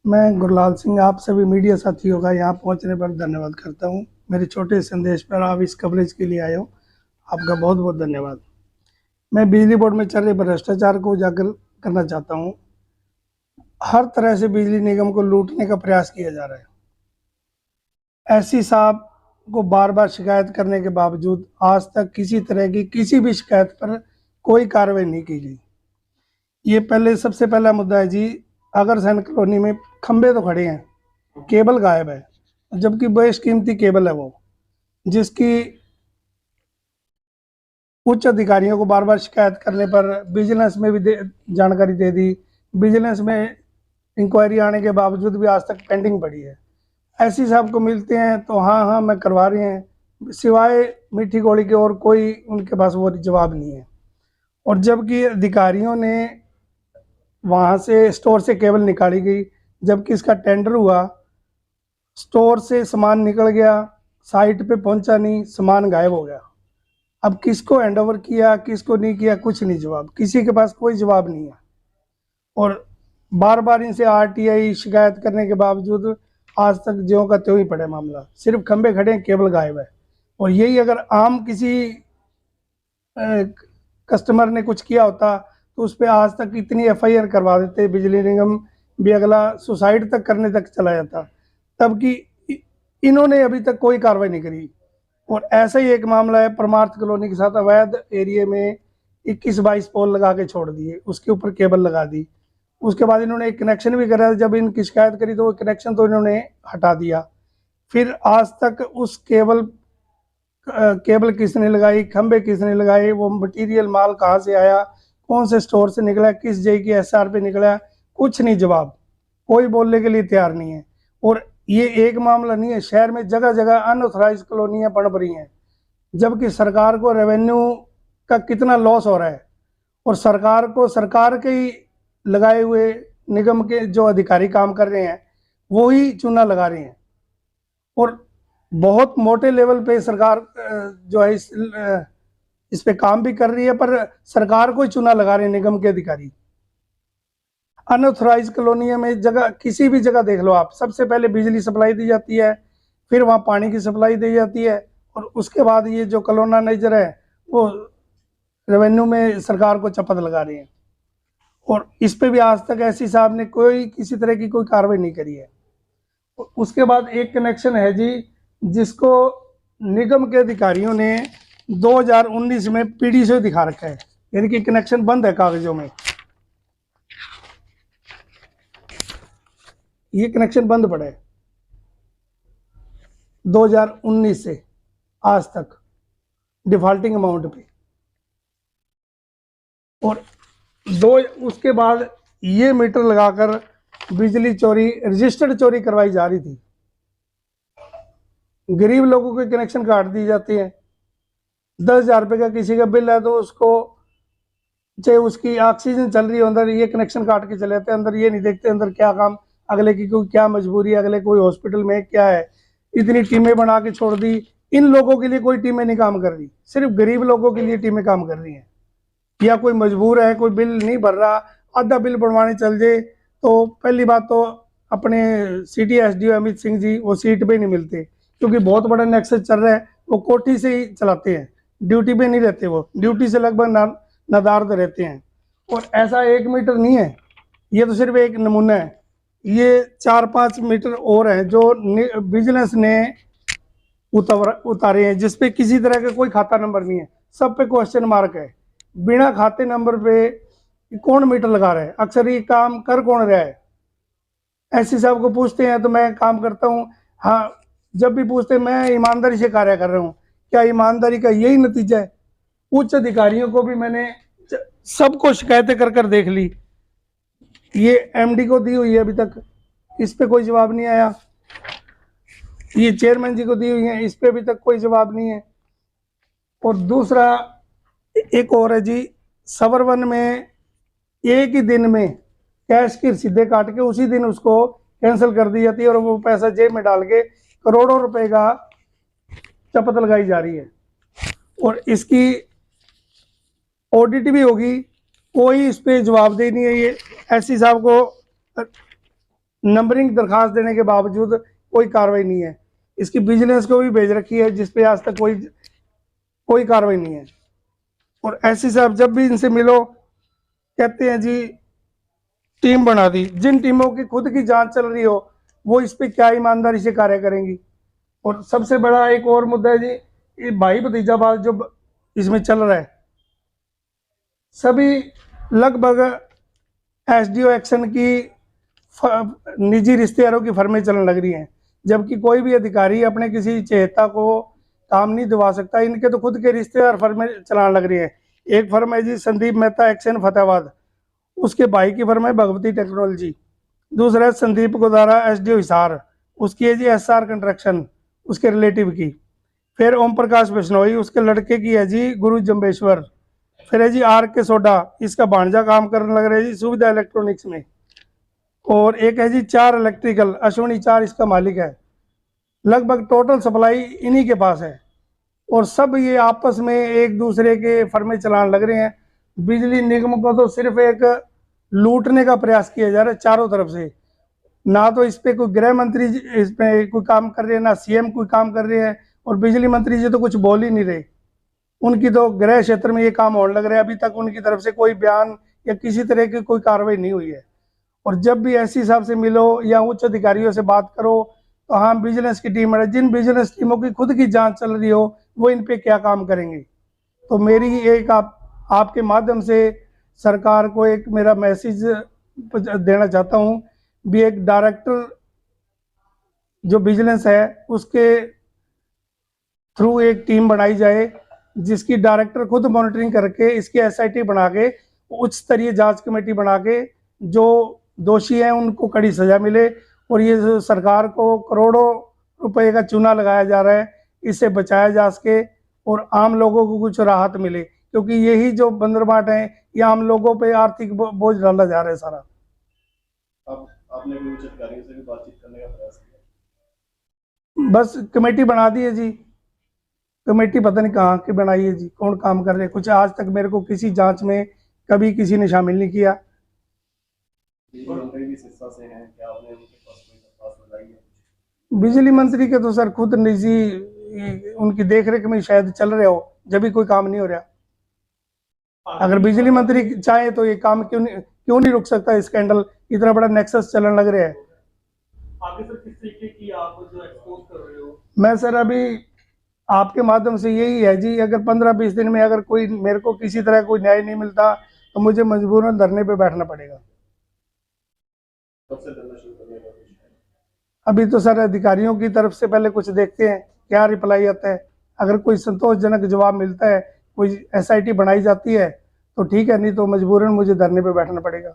मैं गुरलाल सिंह आप सभी मीडिया साथियों का यहाँ पहुँचने पर धन्यवाद करता हूँ। मेरे छोटे संदेश पर आप इस कवरेज के लिए आए हो, आपका बहुत बहुत धन्यवाद। मैं बिजली बोर्ड में चल रहे भ्रष्टाचार को उजागर करना चाहता हूँ। हर तरह से बिजली निगम को लूटने का प्रयास किया जा रहा है। एससी साहब को बार बार शिकायत करने के बावजूद आज तक किसी तरह की किसी भी शिकायत पर कोई कार्रवाई नहीं की गई। ये सबसे पहला मुद्दा है जी। अगर सैन कॉलोनी में खंबे तो खड़े हैं, केबल गायब है, जबकि बेशकीमती केबल है वो, जिसकी उच्च अधिकारियों को बार बार शिकायत करने पर विजिलेंस में भी जानकारी दे दी। विजिलेंस में इंक्वायरी आने के बावजूद भी आज तक पेंडिंग पड़ी है। ऐसी साहब को मिलते हैं तो हाँ हाँ मैं करवा रहे हैं, सिवाय मीठी गोली के और कोई उनके पास वो जवाब नहीं है। और जबकि अधिकारियों ने वहाँ से स्टोर से केबल निकाली गई, जबकि इसका टेंडर हुआ, स्टोर से सामान निकल गया, साइट पे पहुंचा नहीं, सामान गायब हो गया। अब किसको हैंडओवर किया, किसको नहीं किया, कुछ नहीं जवाब, किसी के पास कोई जवाब नहीं है। और बार बार इनसे आरटीआई शिकायत करने के बावजूद आज तक ज्यों का त्यों ही पड़े मामला। सिर्फ खंबे खड़े हैं, केबल गायब है। और यही अगर आम किसी कस्टमर ने कुछ किया होता तो उस पर आज तक इतनी एफआईआर करवा देते, बिजली निगम भी अगला सुसाइड तक करने तक चला जाता। तब कि इन्होंने अभी तक कोई कार्रवाई नहीं करी। और ऐसा ही एक मामला है परमार्थ कॉलोनी के साथ, अवैध एरिया में 21-22 पोल लगा के छोड़ दिए, उसके ऊपर केबल लगा दी। उसके बाद इन्होंने एक कनेक्शन भी करा, जब इनकी शिकायत करी तो वो कनेक्शन तो इन्होंने हटा दिया। फिर आज तक उस केबल किसने लगाई, खंबे किसने लगाए, वो मटेरियल माल कहाँ से आया, कौन से स्टोर से निकला, किस जे की एसआर पे निकला, कुछ नहीं जवाब, कोई बोलने के लिए तैयार नहीं है। और ये एक मामला नहीं है, शहर में जगह जगह अनऑथराइज कॉलोनियां बन रही हैं, जबकि सरकार को रेवेन्यू का कितना लॉस हो रहा है। और सरकार को सरकार के ही लगाए हुए निगम के जो अधिकारी काम कर रहे हैं वो ही चूना लगा रहे हैं। और बहुत मोटे लेवल पे सरकार जो है इस पे काम भी कर रही है, पर सरकार को ही चूना लगा रहे हैं निगम के अधिकारी। अनऑथराइज कॉलोनियों में जगह किसी भी जगह देख लो आप, सबसे पहले बिजली सप्लाई दी जाती है, फिर वहाँ पानी की सप्लाई दी जाती है, और उसके बाद ये जो कॉलोनाइजर है वो रेवेन्यू में सरकार को चपत लगा रही है। और इस पे भी आज तक ऐसी साहब ने कोई किसी तरह की कोई कार्रवाई नहीं करी है। उसके बाद एक कनेक्शन है जी, जिसको निगम के अधिकारियों ने 2019 में पीडी से दिखा रखा है, यानी कि कनेक्शन बंद है कागजों में। ये कनेक्शन बंद पड़ा है 2019 से आज तक डिफॉल्टिंग अमाउंट पे। और दो उसके बाद ये मीटर लगाकर बिजली चोरी, रजिस्टर्ड चोरी करवाई जा रही थी। गरीब लोगों के कनेक्शन काट दिए जाते हैं। 10,000 रुपये का किसी का बिल है तो उसको, चाहे उसकी ऑक्सीजन चल रही हो अंदर, ये कनेक्शन काट के चले जाते हैं अंदर, ये नहीं देखते अंदर क्या काम, अगले की कोई क्या मजबूरी है, अगले कोई हॉस्पिटल में क्या है। इतनी टीमें बना के छोड़ दी। इन लोगों के लिए कोई टीमें नहीं काम कर रही, सिर्फ गरीब लोगों के लिए टीमें काम कर रही हैं। या कोई मजबूर है, कोई बिल नहीं भर रहा, आधा बिल बनवाने चल जाए तो पहली बात तो अपने सिटी एसडीओ अमित सिंह जी वो सीट पे नहीं मिलते, क्योंकि बहुत बड़ा नेक्सस चल रहा है, वो कोठी से ही चलाते हैं, ड्यूटी पे नहीं रहते, वो ड्यूटी से लगभग नदारद रहते हैं। और ऐसा 1 मीटर नहीं है, ये तो सिर्फ एक नमूना है, ये 4-5 मीटर और हैं जो विजिलेंस ने उतारे हैं, जिसपे किसी तरह का कोई खाता नंबर नहीं है, सब पे क्वेश्चन मार्क है। बिना खाते नंबर पे कौन मीटर लगा रहा है, अक्सर ये काम कर कौन रहा है। ऐसी साहब को पूछते हैं तो मैं काम करता हूँ, हाँ, जब भी पूछते हैं मैं ईमानदारी से कार्य कर रहा हूँ। क्या ईमानदारी का यही नतीजा है? उच्च अधिकारियों को भी मैंने सबको शिकायतें कर कर देख ली, ये एमडी को दी हुई है, अभी तक इस पे कोई जवाब नहीं आया। ये चेयरमैन जी को दी हुई है, इस पे अभी तक कोई जवाब नहीं है। और दूसरा एक और है जी, सबर 1 में एक ही दिन में कैश की रसीदें काट के उसी दिन उसको कैंसिल कर दी जाती है, और वो पैसा जेब में डाल के करोड़ों रुपए का चपत लगाई जा रही है। और इसकी ऑडिट भी होगी, कोई इस पे जवाबदेही नहीं है। ये एससी साहब को नंबरिंग दरखास्त देने के बावजूद कोई कार्रवाई नहीं है। इसकी विजिलेंस को भी भेज रखी है, जिस पे आज तक कोई कार्रवाई नहीं है। और एससी साहब जब भी इनसे मिलो कहते हैं जी टीम बना दी। जिन टीमों की खुद की जांच चल रही हो वो इस पे क्या ईमानदारी से कार्य करेंगी। और सबसे बड़ा एक और मुद्दा है जी, ये भाई भतीजावाद जो इसमें चल रहा है, सभी लगभग एसडीओ एक्शन की निजी रिश्तेदारों की फर्में चलने लग रही हैं, जबकि कोई भी अधिकारी अपने किसी चहेता को काम नहीं दिवा सकता। इनके तो खुद के रिश्तेदार फर्में चलाने लग रही हैं। एक फर्म है जी संदीप मेहता एक्शन फतेहाबाद, उसके भाई की फर्म है भगवती टेक्नोलॉजी। दूसरा है संदीप गोदारा एसडीओ हिसार, उसकी है जी एसआर कंस्ट्रक्शन, उसके रिलेटिव की। फिर ओम प्रकाश बिश्नोई, उसके लड़के की है जी गुरु जम्बेश्वर। फिर है जी आर के सोडा, इसका भांजा काम करने लग रहा है जी सुविधा इलेक्ट्रॉनिक्स में। और एक है जी चार इलेक्ट्रिकल, अश्विनी चार इसका मालिक है। लगभग टोटल सप्लाई इन्हीं के पास है। और सब ये आपस में एक दूसरे के फर्में चलाने लग रहे हैं। बिजली निगम को तो सिर्फ एक लूटने का प्रयास किया जा रहा है चारों तरफ से। ना तो इस पे कोई गृह मंत्री इस पे कोई काम कर रहे हैं, ना सीएम कोई काम कर रहे हैं, और बिजली मंत्री जी तो कुछ बोल ही नहीं रहे। उनकी तो गृह क्षेत्र में ये काम होने लग रहा है। अभी तक उनकी तरफ से कोई बयान या किसी तरह की कोई कार्रवाई नहीं हुई है। और जब भी ऐसी हिसाब से मिलो या उच्च अधिकारियों से बात करो तो हाँ विजिलेंस की टीम है, जिन विजिलेंस टीमों की खुद की जांच चल रही हो वो इन पे क्या काम करेंगे। तो मेरी एक आपके माध्यम से सरकार को एक मेरा मैसेज देना चाहता हूँ भी, एक डायरेक्टर जो विजिलेंस है उसके थ्रू एक टीम बनाई जाए, जिसकी डायरेक्टर खुद मॉनिटरिंग करके इसकी एसआईटी बना के उच्च स्तरीय जांच कमेटी बना के जो दोषी हैं उनको कड़ी सजा मिले। और ये जो सरकार को करोड़ों रुपए का चूना लगाया जा रहा है इससे बचाया जा सके और आम लोगों को कुछ राहत मिले, क्योंकि यही जो बंदरबाट है ये आम लोगों पे आर्थिक बोझ डाला जा रहा है सारा। अब आपने भी उच्च अधिकारियों से भी बातचीत करने का प्रयास किया? बस कमेटी बना दी है जी, कमेटी पता नहीं कहाँ की बनाई है जी, कौन काम कर रहे हैं। कुछ आज तक मेरे को किसी जांच में कभी किसी ने शामिल नहीं किया। मंत्री भी सिरसा से हैं, क्या आपने उनके पास कोई दरख्वास्त लगाई है? बिजली मंत्री के तो सर खुद निजी उनकी देखरेख में शायद चल रहे हो, जब भी कोई काम नहीं हो रहा। अगर बिजली मंत्री चाहे तो ये काम क्यों नहीं रुक सकता। स्कैंडल इतना बड़ा नेक्सस चलने लग रहा है। आगे सर किस तरीके की आप जो एक्सपोज कर रहे हो? मैं सर अभी आपके माध्यम से यही है जी, अगर 15-20 दिन में अगर कोई मेरे को किसी तरह कोई न्याय नहीं मिलता तो मुझे मजबूरन धरने पे बैठना पड़ेगा। कब से धरना शुरू करने का कुछ है? अभी तो सर अधिकारियों की तरफ से पहले कुछ देखते हैं क्या रिप्लाई आता है। अगर कोई संतोषजनक जवाब मिलता है, कोई एसआईटी बनाई जाती है तो ठीक है, नहीं तो मजबूरन मुझे धरने पे बैठना पड़ेगा।